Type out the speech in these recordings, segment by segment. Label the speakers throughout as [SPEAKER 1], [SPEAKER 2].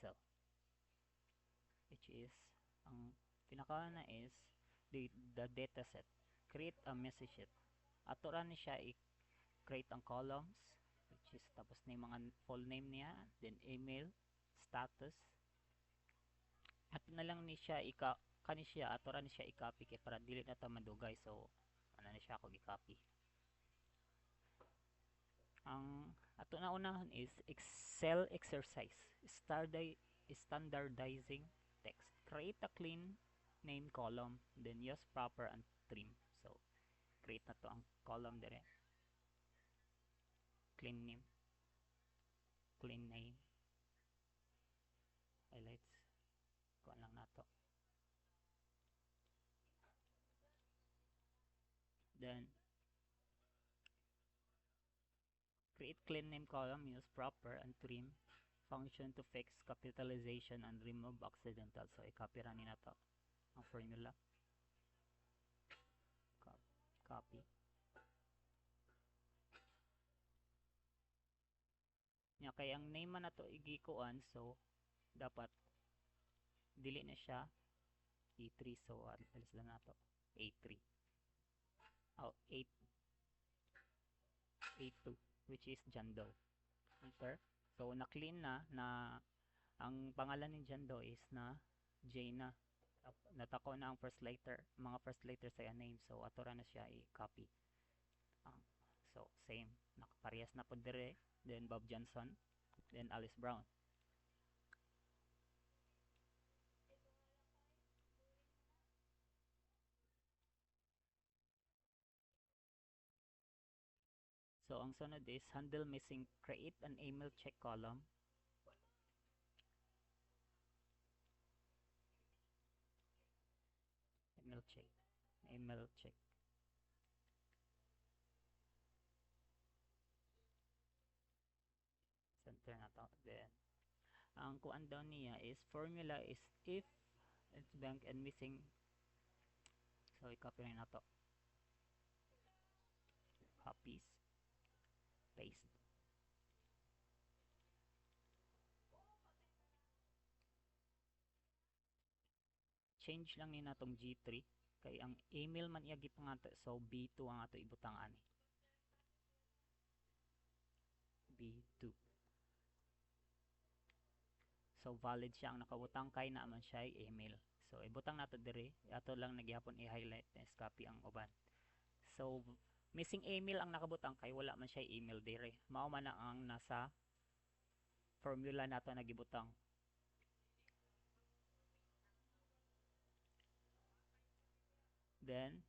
[SPEAKER 1] pixel, which is, ang pinakauna is the dataset. Create a message sheet. Ato ra ni siya i-create ang columns, which is tapos na yung mga full name niya, then email, status. Ato na lang ni siya kani siya ato ra ni siya i-copy kay para dili na ta madugay, so ano ni siya ako i-copy. Ang ato na unahan is Excel exercise. Standardizing text. Create a clean name column, then use proper and trim. So create na to ang column dire. Clean name, clean name, highlights, kuha lang nato. Then create clean name column, use proper and trim function to fix capitalization and remove accidental. So i-copy ra ni nato ang formula. Copy. Nya kay ang name man nato igikuan, so dapat dili na siya E3, so alis lang nato A3. Oh, 8 A2, which is John Doe. Enter. So na-clean na ang pangalan ni John Doe is na J na. Natako na ang mga first letter sa name, so ato ra na siya i-copy. So same, nakaparehas na po dire, then Bob Johnson, then Alice Brown. So ang sunod is handle missing. Create an email check column. Email check. Email check. Center na to. Then ang kuan daw niya is formula is if it's blank and missing. So i-copy rin na to. Copies. Paste. Change lang ni natong G3 kay ang email man iya gipangato, so B2 ang ato ibutang ani. B2. So valid siya ang nakabutang kay naman siya email. So ibutang nato dire, ato lang nagyapon i-highlight na copy ang uban. So missing email ang nakabutang kay wala man siya email dire. Mao man ang nasa formula nato nagibutang. Then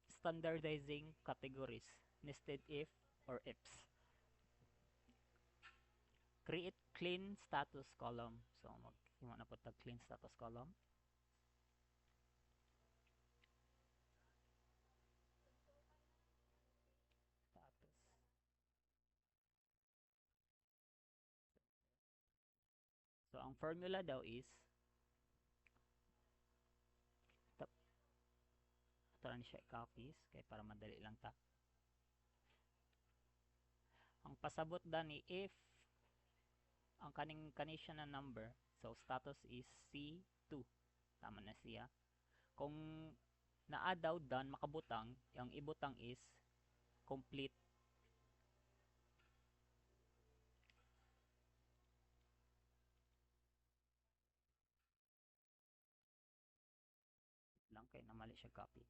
[SPEAKER 1] standardizing categories, nested if or ifs. Create clean status column. So maghimo na po tag clean status column. Status. So ang formula daw is ito lang siya copies kay para madali lang ta. Ang pasabot da ni if ang kaning na number, so status is C2. Tama na siya. Kung naa daw done makabutang, ang ibutang is complete. Lang kay namali siya copy.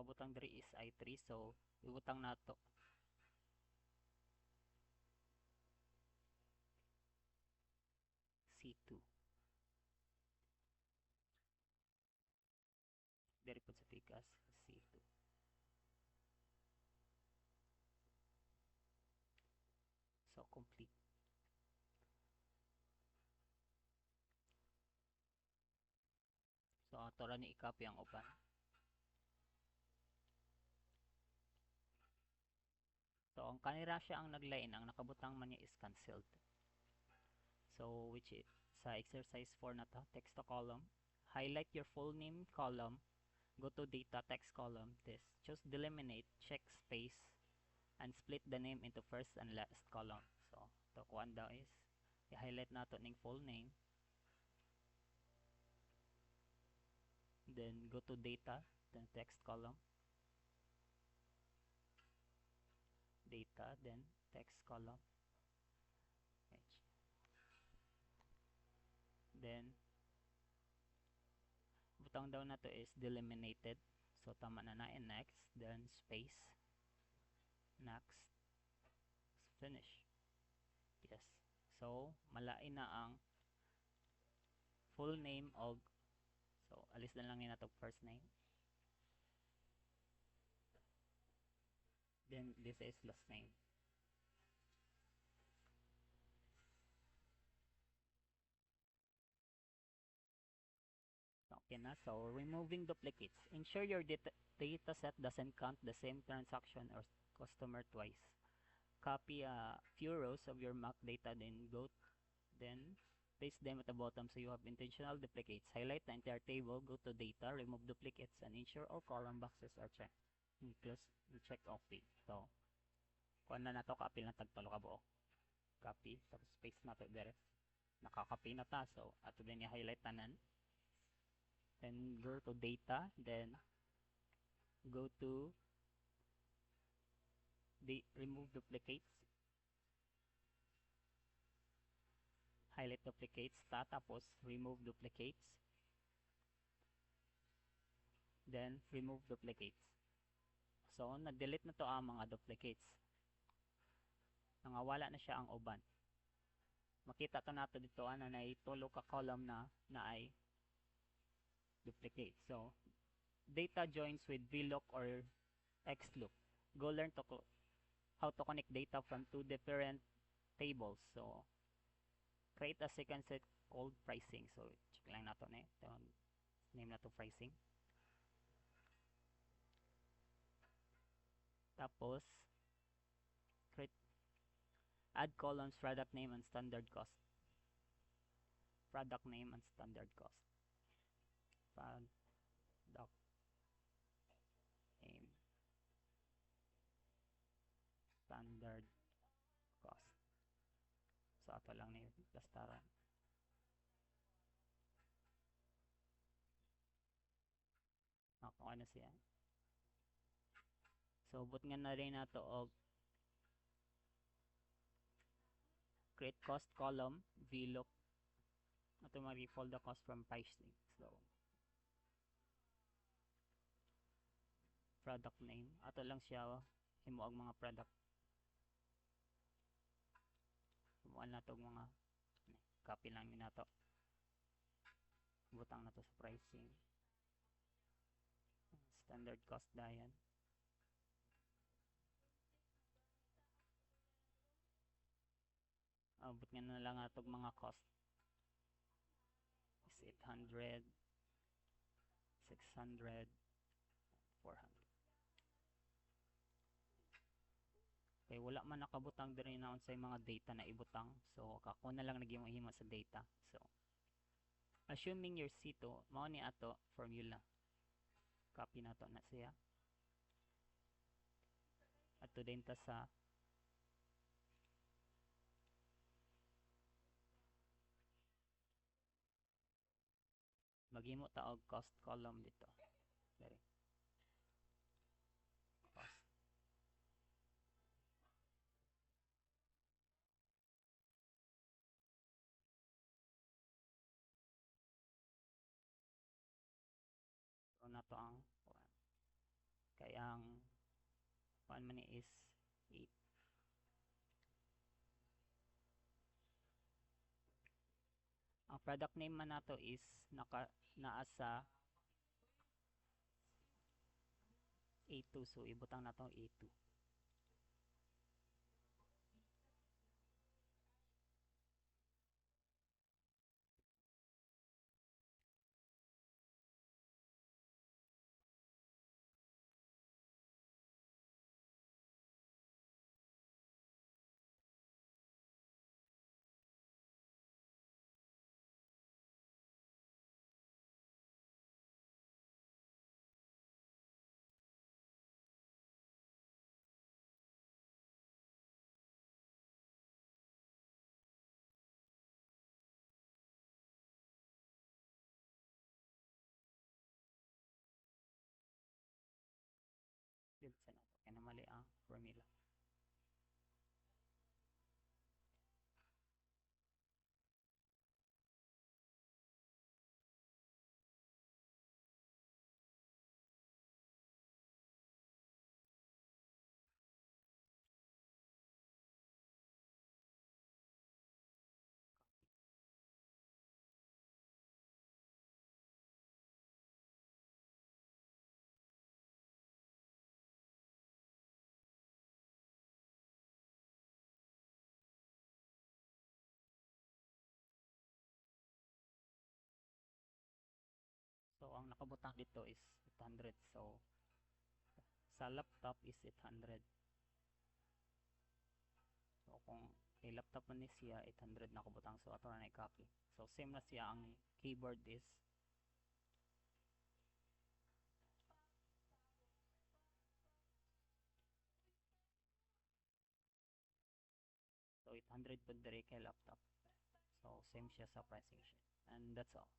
[SPEAKER 1] nakabutang diri is I3, so ibutang nato C2 diri po sa pikas C2. So complete. So ato ra ni i-copy ang uban. So ang kanira siya ang naglain, ang nakabutang man niya is canceled. So which is sa exercise 4 na to, text to column. Highlight your full name column, go to data text column, this choose delimitate, check space, and split the name into first and last column. So to kuan daw is i-highlight nato ning full name, then go to data, then text column, data, then text column, then butang daw na to is delimited, so tama na na, and next, then space, next, finish. Yes, so malain na ang full name og, so alis na lang nila to first name, then this is last name. Okay na, so removing duplicates. Ensure your data set doesn't count the same transaction or customer twice. Copy a few rows of your mock data, then paste them at the bottom so you have intentional duplicates. Highlight the entire table, go to data, remove duplicates, and ensure all column boxes are checked. Close, check okay. So, kung na nato, copy lang tagtalo ka buo. Copy, tapos paste nato dire. Nakaka-copy na ta, so ato din i-highlight tanan. Then go to data, then go to the remove duplicates, highlight duplicates, tapos remove duplicates, then remove duplicates. So na-delete na to ang mga duplicates, nangawala na siya ang uban. Makita to nato dito na tulo ka column na ay duplicate. So data joins with VLOOK or XLOOK. Go learn how to connect data from two different tables. So create a second set called pricing. So check lang nato na ito. Name na to pricing. Tapos create, add columns product name and standard cost. Product name and standard cost. Product name, standard cost. So ato lang ni plastaran. Ako ano siya. So but nga na rin nato og create cost column, VLOOK. Ato ma-refold the cost from pricing. So product name, ato lang siya himuag mga product. Himuan nato mga copy lang ni nato. Butang nato sa pricing. Standard cost dayan. But nga na lang atog mga cost is 800, 600, 400. Okay, wala man nakabutang diri na unsay mga data na ibutang. So ako na lang nagihimo sa data. So assuming your C2 mao ni ato formula. Copy nato na siya. Ato din ta sa maghimo ta og cost column dito. Dere. Cost. So nato ang kay ang kuan man ni is 8. Ang product name man nato is naa sa A2, so ibutang nato A2. Delete sa nato kay namali ang formula. So ang nakabutang dito is 800. So sa laptop is 800. So kung kay laptop man ni siya 800 nakabutang, so ato na i-copy. So same na siya, ang keyboard is so 800 pud diri kay laptop. So same siya sa pricing siya. And that's all.